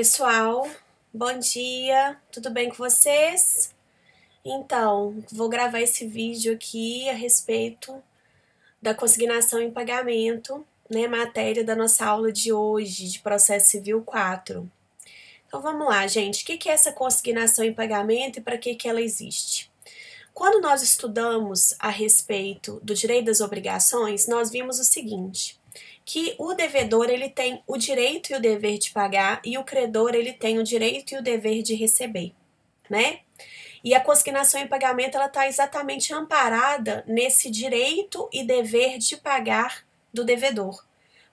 Pessoal, bom dia, tudo bem com vocês? Então, vou gravar esse vídeo aqui a respeito da consignação em pagamento, né, matéria da nossa aula de hoje, de Processo Civil 4. Então vamos lá, gente, o que é essa consignação em pagamento e para que ela existe? Quando nós estudamos a respeito do direito das obrigações, nós vimos o seguinte, que o devedor ele tem o direito e o dever de pagar e o credor ele tem o direito e o dever de receber, né? E a consignação em pagamento ela está exatamente amparada nesse direito e dever de pagar do devedor.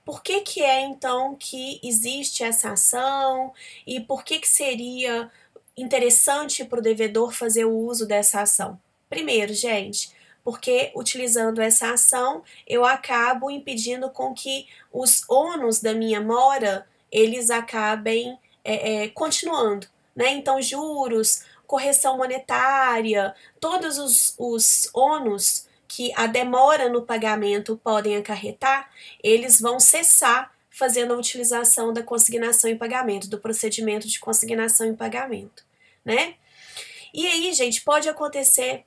Por que é então que existe essa ação e por que seria interessante para o devedor fazer o uso dessa ação? Primeiro, gente, porque utilizando essa ação eu acabo impedindo com que os ônus da minha mora eles acabem continuando, né? Então juros, correção monetária, todos os ônus que a demora no pagamento podem acarretar, eles vão cessar fazendo a utilização da consignação em pagamento, do procedimento de consignação em pagamento, né? E aí, gente, pode acontecer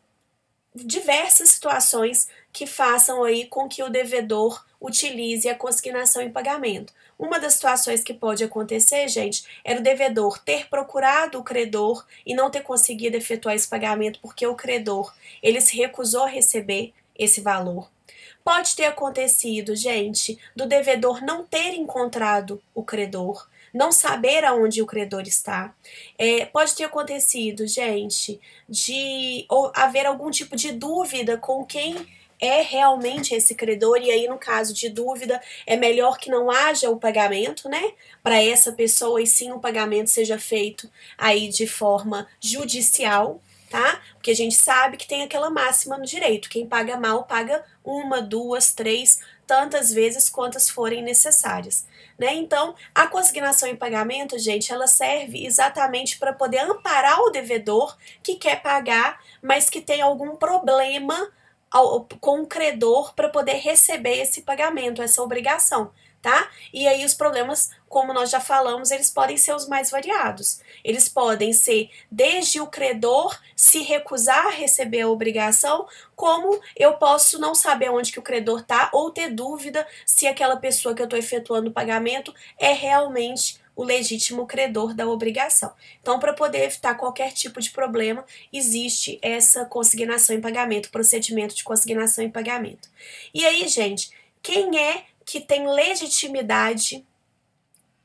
diversas situações que façam aí com que o devedor utilize a consignação em pagamento. Uma das situações que pode acontecer, gente, era o devedor ter procurado o credor e não ter conseguido efetuar esse pagamento porque o credor, ele se recusou a receber esse valor. Pode ter acontecido, gente, do devedor não ter encontrado o credor, não saber aonde o credor está. Pode ter acontecido, gente, de haver algum tipo de dúvida com quem é realmente esse credor, e aí no caso de dúvida é melhor que não haja o pagamento, né, para essa pessoa, e sim o pagamento seja feito aí de forma judicial, tá? Porque a gente sabe que tem aquela máxima no direito, quem paga mal paga uma, duas, três, tantas vezes quantas forem necessárias, né? Então, a consignação em pagamento, gente, ela serve exatamente para poder amparar o devedor que quer pagar, mas que tem algum problema com o credor para poder receber esse pagamento, essa obrigação, tá? E aí os problemas, como nós já falamos, eles podem ser os mais variados. Eles podem ser desde o credor se recusar a receber a obrigação, como eu posso não saber onde que o credor está ou ter dúvida se aquela pessoa que eu estou efetuando o pagamento é realmente o legítimo credor da obrigação. Então, para poder evitar qualquer tipo de problema, existe essa consignação em pagamento, procedimento de consignação em pagamento. E aí, gente, quem é que tem legitimidade?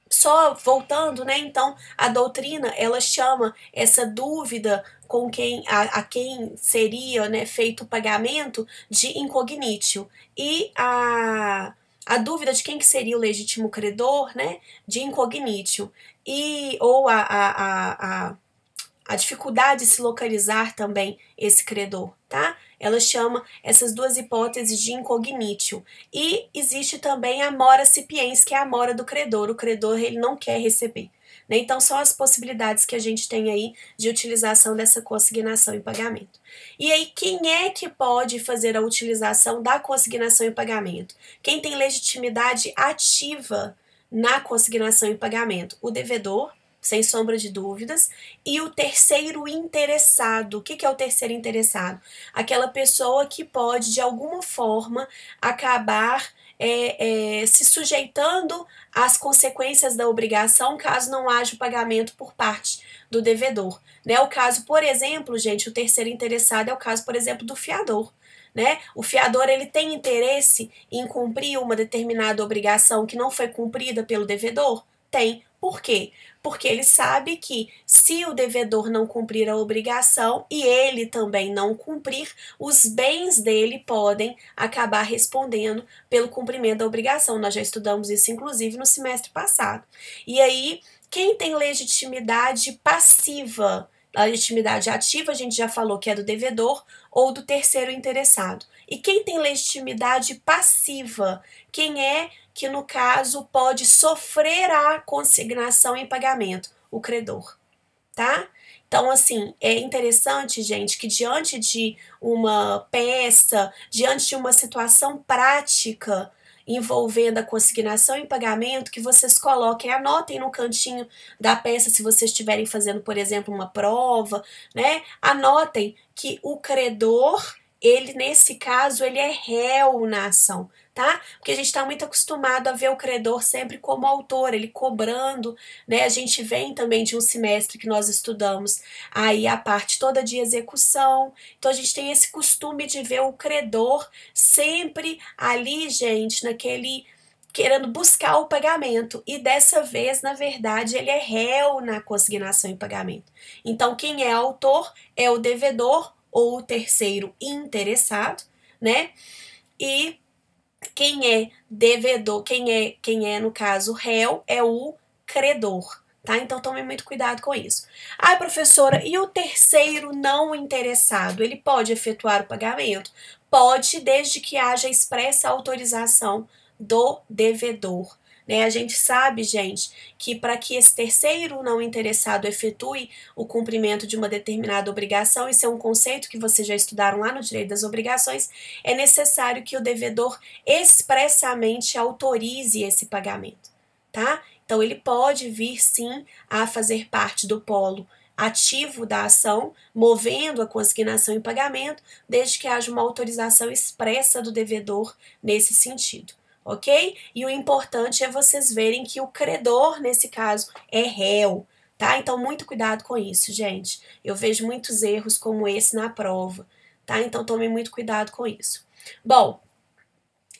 Só voltando, né? Então, a doutrina, ela chama essa dúvida com a quem seria, né, feito o pagamento de incognitio. E a dúvida de quem que seria o legítimo credor, né, de incognitio. Ou a dificuldade de se localizar também esse credor, tá? Ela chama essas duas hipóteses de incognitio. E existe também a mora sapiens, que é a mora do credor. O credor, ele não quer receber, né? Então, são as possibilidades que a gente tem aí de utilização dessa consignação em pagamento. E aí, quem é que pode fazer a utilização da consignação em pagamento? Quem tem legitimidade ativa na consignação em pagamento? O devedor, sem sombra de dúvidas, e o terceiro interessado. O que é o terceiro interessado? Aquela pessoa que pode, de alguma forma, acabar se sujeitando às consequências da obrigação caso não haja o pagamento por parte do devedor, né? O caso, por exemplo, gente, o terceiro interessado é o caso, por exemplo, do fiador, né? O fiador, ele tem interesse em cumprir uma determinada obrigação que não foi cumprida pelo devedor? Tem. Por quê? Porque ele sabe que se o devedor não cumprir a obrigação e ele também não cumprir, os bens dele podem acabar respondendo pelo cumprimento da obrigação. Nós já estudamos isso, inclusive, no semestre passado. E aí, quem tem legitimidade passiva? A legitimidade ativa, a gente já falou que é do devedor ou do terceiro interessado. E quem tem legitimidade passiva? Quem é que, no caso, pode sofrer a consignação em pagamento? O credor, tá? Então, assim, é interessante, gente, que diante de uma peça, diante de uma situação prática, envolvendo a consignação em pagamento, que vocês coloquem, anotem no cantinho da peça, se vocês estiverem fazendo, por exemplo, uma prova, né? Anotem que o credor, ele, nesse caso, ele é réu na ação, tá? Porque a gente está muito acostumado a ver o credor sempre como autor, ele cobrando, né? A gente vem também de um semestre que nós estudamos aí a parte toda de execução, então a gente tem esse costume de ver o credor sempre ali, gente, naquele querendo buscar o pagamento, e dessa vez, na verdade, ele é réu na consignação em pagamento. Então, quem é autor é o devedor ou o terceiro interessado, né? E quem é devedor, quem é no caso réu, é o credor, tá? Então tome muito cuidado com isso. Ah, professora, e o terceiro não interessado, ele pode efetuar o pagamento? Pode, desde que haja expressa autorização do devedor. Né? A gente sabe, gente, que para que esse terceiro não interessado efetue o cumprimento de uma determinada obrigação, isso é um conceito que vocês já estudaram lá no direito das obrigações, é necessário que o devedor expressamente autorize esse pagamento, tá? Então, ele pode vir, sim, a fazer parte do polo ativo da ação, movendo a consignação em pagamento, desde que haja uma autorização expressa do devedor nesse sentido. Ok? E o importante é vocês verem que o credor, nesse caso, é réu, tá? Então, muito cuidado com isso, gente. Eu vejo muitos erros como esse na prova, tá? Então, tomem muito cuidado com isso. Bom,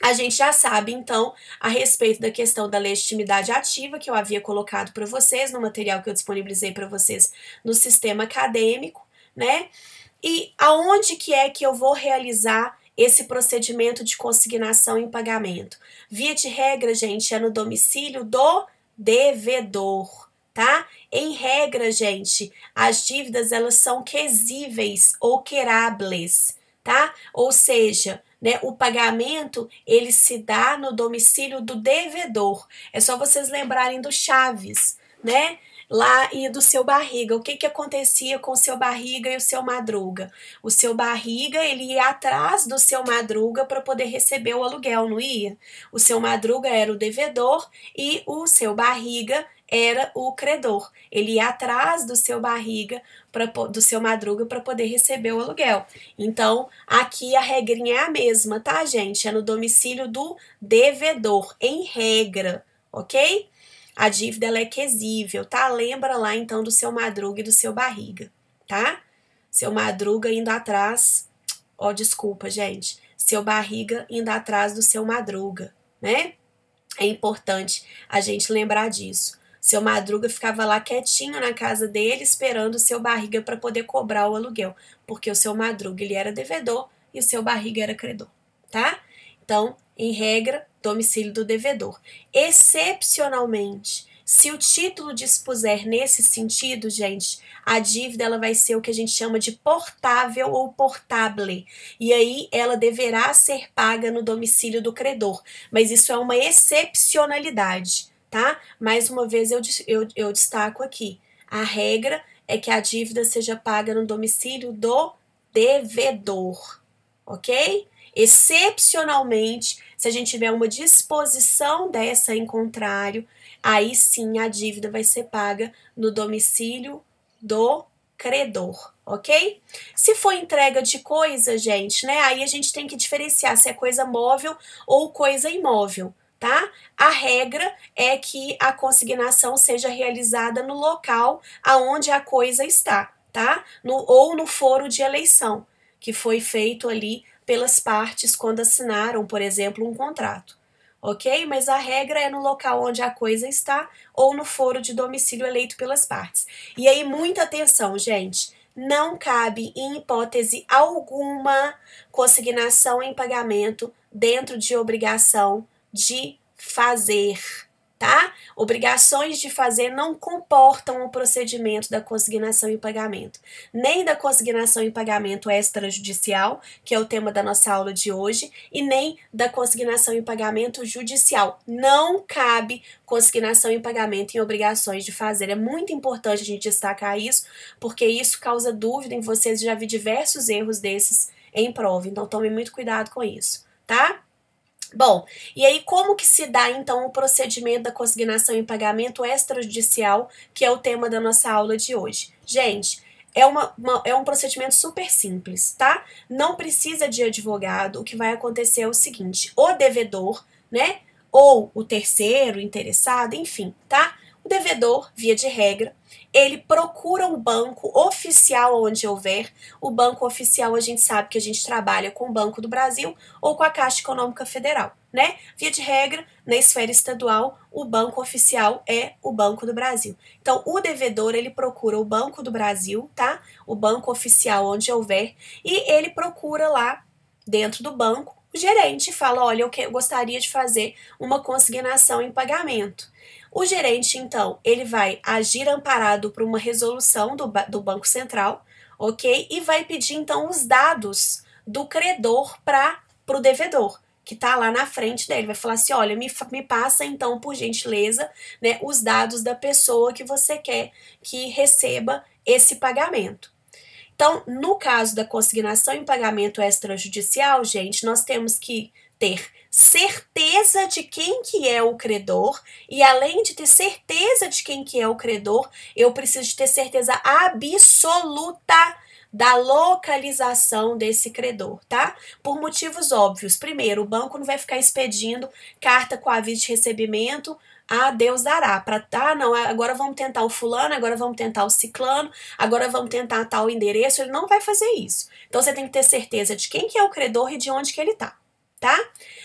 a gente já sabe, então, a respeito da questão da legitimidade ativa, que eu havia colocado para vocês no material que eu disponibilizei para vocês no sistema acadêmico, né? E aonde que é que eu vou realizar esse procedimento de consignação em pagamento? Via de regra, gente, é no domicílio do devedor, tá? Em regra, gente, as dívidas, elas são quesíveis ou queráveis, tá? Ou seja, né, o pagamento, ele se dá no domicílio do devedor. É só vocês lembrarem do Chaves, né? Lá e do seu Barriga. O que acontecia com o seu Barriga e o seu Madruga? O seu Barriga, ele ia atrás do seu Madruga para poder receber o aluguel, não ia? O seu Madruga era o devedor e o seu Barriga era o credor. Ele ia atrás do seu Barriga, do seu Madruga, para poder receber o aluguel. Então, aqui a regrinha é a mesma, tá, gente? É no domicílio do devedor, em regra, ok? A dívida, ela é quesível, tá? Lembra lá, então, do seu Madruga e do seu Barriga, tá? Seu Madruga indo atrás... Ó, desculpa, gente. Seu Barriga indo atrás do seu Madruga, né? É importante a gente lembrar disso. Seu Madruga ficava lá quietinho na casa dele, esperando o seu Barriga para poder cobrar o aluguel, porque o seu Madruga, ele era devedor e o seu Barriga era credor, tá? Então, em regra, domicílio do devedor. Excepcionalmente, se o título dispuser nesse sentido, gente, a dívida, ela vai ser o que a gente chama de portável ou portable. E aí ela deverá ser paga no domicílio do credor. Mas isso é uma excepcionalidade, tá? Mais uma vez eu destaco aqui. A regra é que a dívida seja paga no domicílio do devedor, ok? Excepcionalmente, se a gente tiver uma disposição dessa em contrário, aí sim a dívida vai ser paga no domicílio do credor, ok? Se for entrega de coisa, gente, né? Aí a gente tem que diferenciar se é coisa móvel ou coisa imóvel, tá? A regra é que a consignação seja realizada no local aonde a coisa está, tá? Ou no foro de eleição, que foi feito ali pelas partes quando assinaram, por exemplo, um contrato, ok? Mas a regra é no local onde a coisa está ou no foro de domicílio eleito pelas partes. E aí, muita atenção, gente. Não cabe, em hipótese alguma, consignação em pagamento dentro de obrigação de fazer, tá? Obrigações de fazer não comportam o procedimento da consignação em pagamento, nem da consignação em pagamento extrajudicial, que é o tema da nossa aula de hoje, e nem da consignação em pagamento judicial. Não cabe consignação em pagamento em obrigações de fazer. É muito importante a gente destacar isso, porque isso causa dúvida em vocês. Já vi diversos erros desses em prova, então tome muito cuidado com isso, tá? Bom, e aí como que se dá então o procedimento da consignação em pagamento extrajudicial, que é o tema da nossa aula de hoje? Gente, é um procedimento super simples, tá? Não precisa de advogado. O que vai acontecer é o seguinte: o devedor, né? Ou o terceiro interessado, enfim, tá? O devedor, via de regra, ele procura um banco oficial onde houver. O banco oficial, a gente sabe que a gente trabalha com o Banco do Brasil ou com a Caixa Econômica Federal, né? Via de regra, na esfera estadual, o banco oficial é o Banco do Brasil. Então, o devedor, ele procura o Banco do Brasil, tá? O banco oficial onde houver, e ele procura lá, dentro do banco, o gerente fala: olha, eu gostaria de fazer uma consignação em pagamento. O gerente, então, ele vai agir amparado por uma resolução do Banco Central, ok? E vai pedir, então, os dados do credor para o devedor, que está lá na frente dele. Vai falar assim: olha, me passa, então, por gentileza, né, os dados da pessoa que você quer que receba esse pagamento. Então, no caso da consignação em pagamento extrajudicial, gente, nós temos que ter certeza de quem que é o credor, e além de ter certeza de quem que é o credor, eu preciso de ter certeza absoluta da localização desse credor, tá? Por motivos óbvios. Primeiro, o banco não vai ficar expedindo carta com aviso de recebimento, Deus dará. Não, agora vamos tentar o fulano, agora vamos tentar o ciclano, agora vamos tentar tal endereço. Ele não vai fazer isso. Então, você tem que ter certeza de quem que é o credor e de onde que ele tá, tá?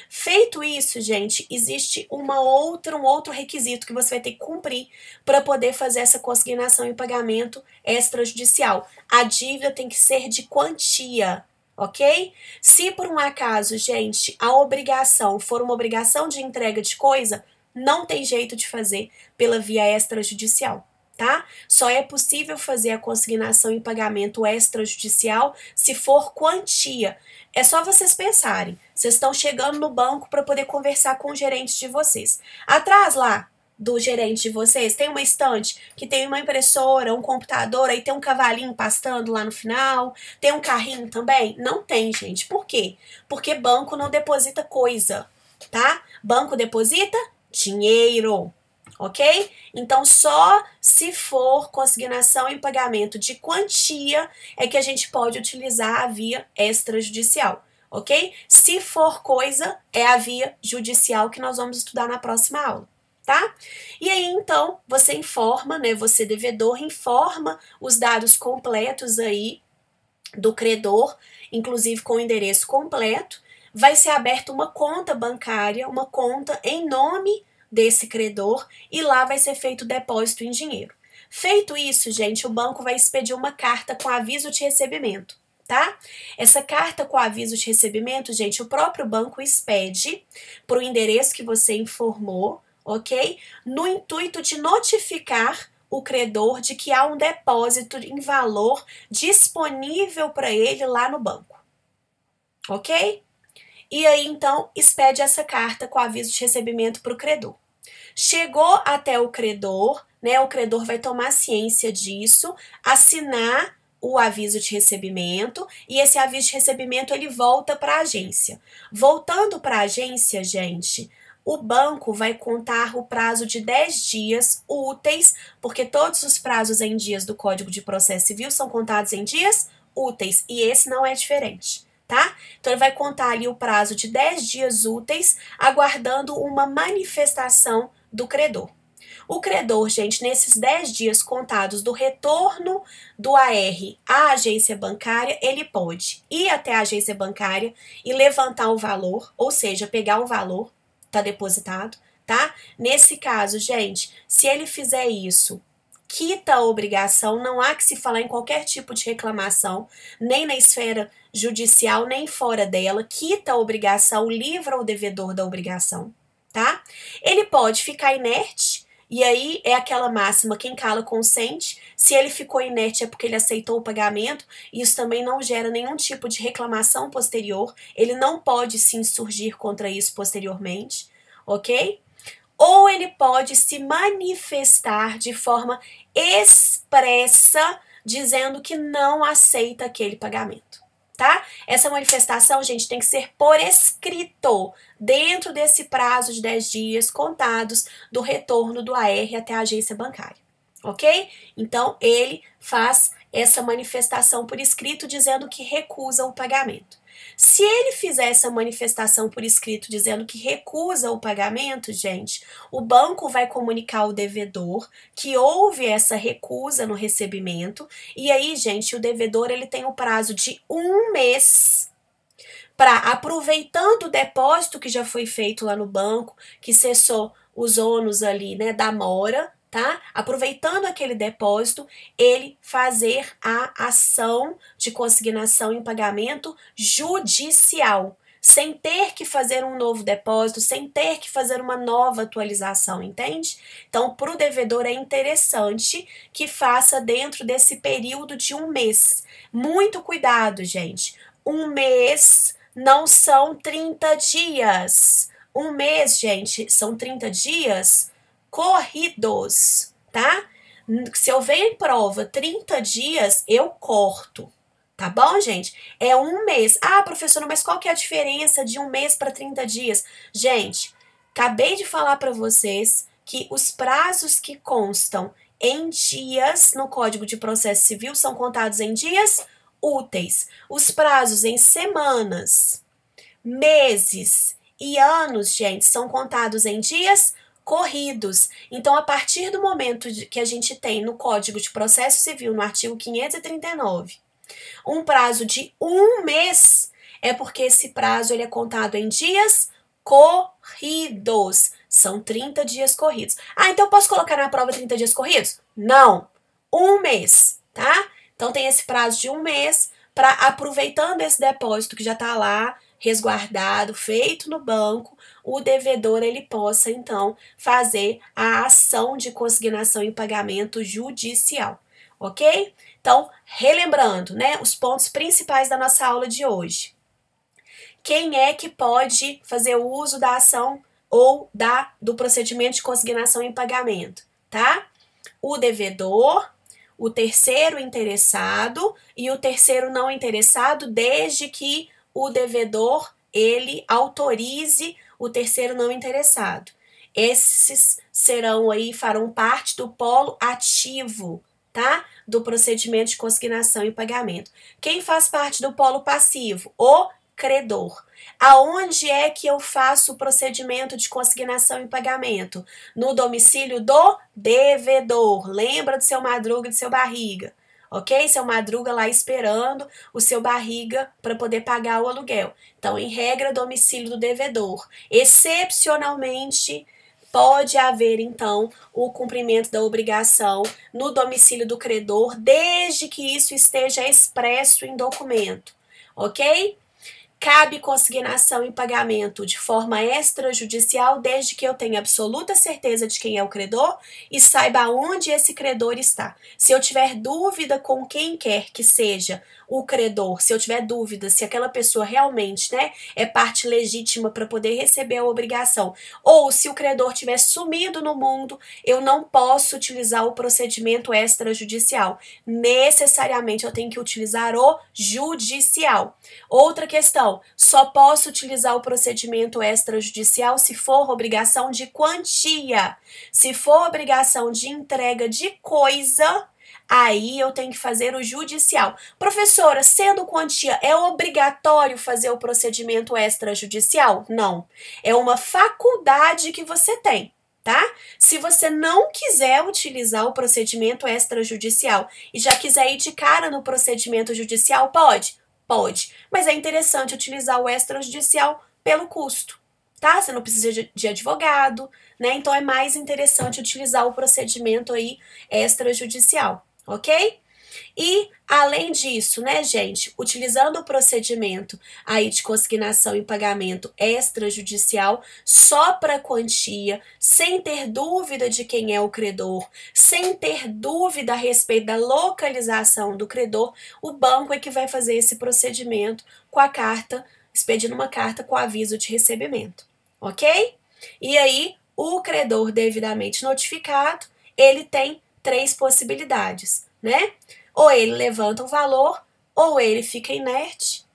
Feito isso, gente, existe um outro requisito que você vai ter que cumprir para poder fazer essa consignação em pagamento extrajudicial. A dívida tem que ser de quantia, ok? Se por um acaso, gente, a obrigação for uma obrigação de entrega de coisa, não tem jeito de fazer pela via extrajudicial, tá? Só é possível fazer a consignação em pagamento extrajudicial se for quantia. É só vocês pensarem. Vocês estão chegando no banco para poder conversar com o gerente de vocês. Atrás lá do gerente de vocês tem uma estante que tem uma impressora, um computador, aí tem um cavalinho pastando lá no final, tem um carrinho também? Não tem, gente. Por quê? Porque banco não deposita coisa, tá? Banco deposita dinheiro, ok? Então, só se for consignação em pagamento de quantia é que a gente pode utilizar a via extrajudicial, ok? Se for coisa, é a via judicial que nós vamos estudar na próxima aula, tá? E aí, então, você informa, né? Você, devedor, informa os dados completos aí do credor, inclusive com o endereço completo. Vai ser aberta uma conta bancária, uma conta em nome desse credor, e lá vai ser feito o depósito em dinheiro. Feito isso, gente, o banco vai expedir uma carta com aviso de recebimento, tá? Essa carta com aviso de recebimento, gente, o próprio banco expede para o endereço que você informou, ok? No intuito de notificar o credor de que há um depósito em valor disponível para ele lá no banco, ok? E aí, então, expede essa carta com aviso de recebimento para o credor. Chegou até o credor, né? O credor vai tomar ciência disso, assinar o aviso de recebimento, e esse aviso de recebimento ele volta para a agência. Voltando para a agência, gente, o banco vai contar o prazo de 10 dias úteis, porque todos os prazos em dias do Código de Processo Civil são contados em dias úteis, e esse não é diferente, tá? Então, ele vai contar ali o prazo de 10 dias úteis, aguardando uma manifestação do credor. O credor, gente, nesses 10 dias contados do retorno do AR à agência bancária, ele pode ir até a agência bancária e levantar o valor, ou seja, pegar o valor, tá depositado, tá? Nesse caso, gente, se ele fizer isso, quita a obrigação, não há que se falar em qualquer tipo de reclamação, nem na esfera judicial, nem fora dela, quita a obrigação, livra o devedor da obrigação, tá? Ele pode ficar inerte, e aí é aquela máxima: quem cala consente. Se ele ficou inerte é porque ele aceitou o pagamento, e isso também não gera nenhum tipo de reclamação posterior, ele não pode se insurgir contra isso posteriormente, ok? Ou ele pode se manifestar de forma expressa, dizendo que não aceita aquele pagamento, tá? Essa manifestação, gente, tem que ser por escrito, dentro desse prazo de 10 dias contados do retorno do AR até a agência bancária, ok? Então, ele faz essa manifestação por escrito dizendo que recusa o pagamento. Se ele fizer essa manifestação por escrito dizendo que recusa o pagamento, gente, o banco vai comunicar ao devedor que houve essa recusa no recebimento e aí, gente, o devedor ele tem o prazo de 1 mês para, aproveitando o depósito que já foi feito lá no banco, que cessou os ônus ali, né, da mora, tá? Aproveitando aquele depósito, ele fazer a ação de consignação em pagamento judicial, sem ter que fazer um novo depósito, sem ter que fazer uma nova atualização, entende? Então, para o devedor é interessante que faça dentro desse período de 1 mês. Muito cuidado, gente. 1 mês não são 30 dias. 1 mês, gente, são 30 dias corridos, tá? Se eu venho em prova 30 dias, eu corto, tá bom, gente? É 1 mês. Ah, professora, mas qual que é a diferença de 1 mês para 30 dias? Gente, acabei de falar para vocês que os prazos que constam em dias no Código de Processo Civil são contados em dias úteis. Os prazos em semanas, meses e anos, gente, são contados em dias corridos. Então, a partir do momento que a gente tem no Código de Processo Civil, no artigo 539, um prazo de 1 mês, é porque esse prazo ele é contado em dias corridos. São 30 dias corridos. Ah, então eu posso colocar na prova 30 dias corridos? Não. 1 mês, tá? Então, tem esse prazo de 1 mês para, aproveitando esse depósito que já está lá, resguardado, feito no banco, o devedor ele possa, então, fazer a ação de consignação em pagamento judicial, ok? Então, relembrando, né, os pontos principais da nossa aula de hoje. Quem é que pode fazer o uso da ação ou do procedimento de consignação em pagamento, tá? O devedor, o terceiro interessado e o terceiro não interessado, desde que o devedor ele autorize o terceiro não interessado. Esses farão parte do polo ativo, tá? Do procedimento de consignação e pagamento. Quem faz parte do polo passivo? O credor. Aonde é que eu faço o procedimento de consignação e pagamento? No domicílio do devedor. Lembra do seu Madruga e do seu Barriga, ok? Seu Madruga lá esperando o seu Barriga para poder pagar o aluguel. Então, em regra, domicílio do devedor. Excepcionalmente, pode haver, então, o cumprimento da obrigação no domicílio do credor, desde que isso esteja expresso em documento, ok? Cabe consignação em pagamento de forma extrajudicial desde que eu tenha absoluta certeza de quem é o credor e saiba onde esse credor está. Se eu tiver dúvida com quem quer que seja o credor, se eu tiver dúvida se aquela pessoa realmente, né, é parte legítima para poder receber a obrigação, ou se o credor tiver sumido no mundo, eu não posso utilizar o procedimento extrajudicial. Necessariamente eu tenho que utilizar o judicial. Outra questão, só posso utilizar o procedimento extrajudicial se for obrigação de quantia. Se for obrigação de entrega de coisa, aí eu tenho que fazer o judicial. Professora, sendo quantia, é obrigatório fazer o procedimento extrajudicial? Não. É uma faculdade que você tem, tá? Se você não quiser utilizar o procedimento extrajudicial e já quiser ir de cara no procedimento judicial, pode? Pode. Mas é interessante utilizar o extrajudicial pelo custo, tá? Você não precisa de advogado, né? Então é mais interessante utilizar o procedimento aí extrajudicial, ok? E, além disso, né, gente, utilizando o procedimento aí de consignação e pagamento extrajudicial só para quantia, sem ter dúvida de quem é o credor, sem ter dúvida a respeito da localização do credor, o banco é que vai fazer esse procedimento com a carta, expedindo uma carta com aviso de recebimento, ok? E aí, o credor devidamente notificado, ele tem 3 possibilidades, né? Ou ele levanta o valor, ou ele fica inerte,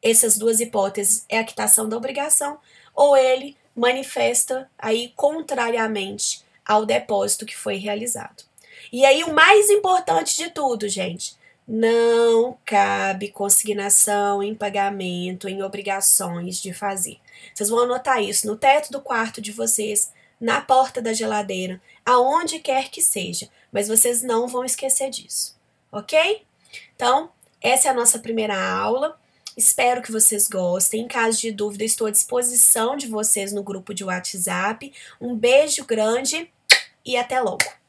essas duas hipóteses é a quitação da obrigação, ou ele manifesta aí contrariamente ao depósito que foi realizado. E aí o mais importante de tudo, gente, não cabe consignação em pagamento, em obrigações de fazer. Vocês vão anotar isso no teto do quarto de vocês, na porta da geladeira, aonde quer que seja, mas vocês não vão esquecer disso, ok? Então, essa é a nossa primeira aula. Espero que vocês gostem. Em caso de dúvida, estou à disposição de vocês no grupo de WhatsApp. Um beijo grande e até logo!